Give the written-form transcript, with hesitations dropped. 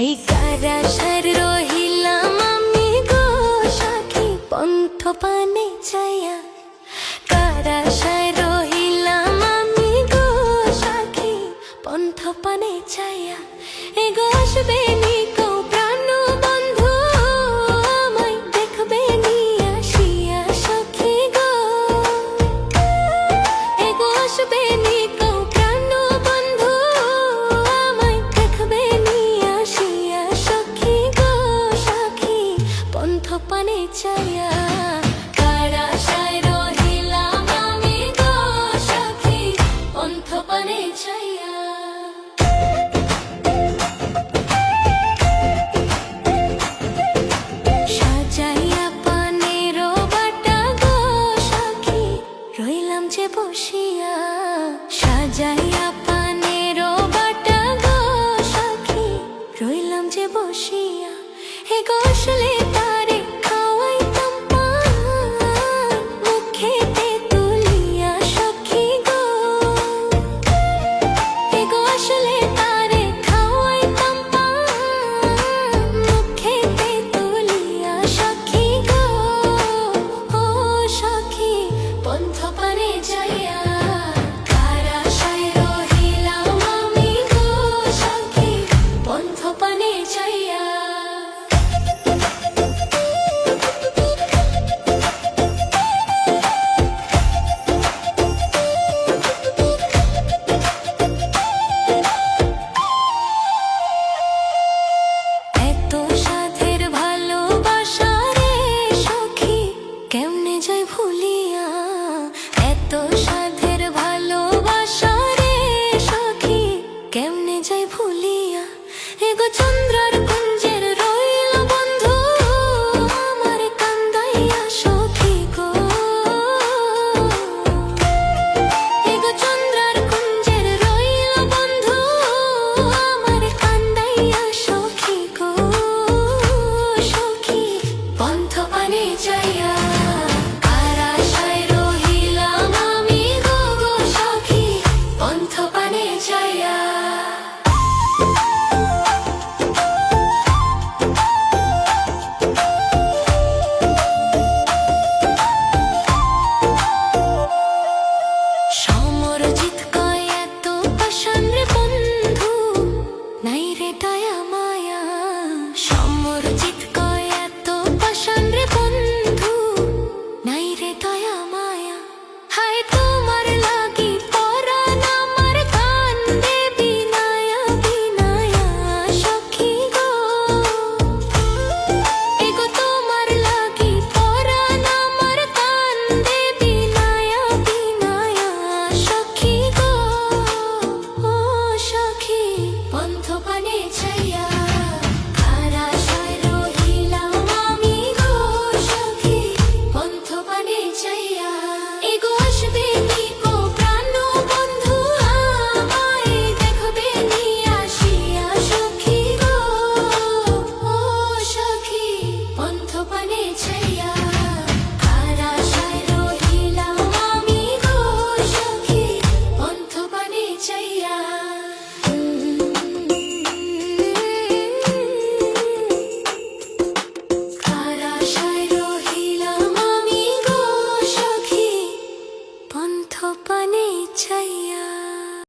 যাই কারাসার রহিলাম আমি গো সখী পন্থ পানে চাইয়া, কারাসার রহিলাম আমি গো সখী পন্থ পানে চাইয়া। এগো আসবে নি কও প্রাণ বন্ধু আমায় দেখবে নি আসিয়া সখী গো, এগো আসবে নি কও প্রাণ বন্ধু আমায় দেখবে নি আসিয়া সখী গো সখী পন্থ পানে চাইয়া। কারাসায় রহিলাম আমি গো সখী পন্থ পানে চাইয়া। সাজাইয়া পানের বাটা গো সখী রইলাম যে বসিয়া, সাজাইয়া পানের বাটা গো সখী রইলাম যে বসিয়া। এ গো আসলে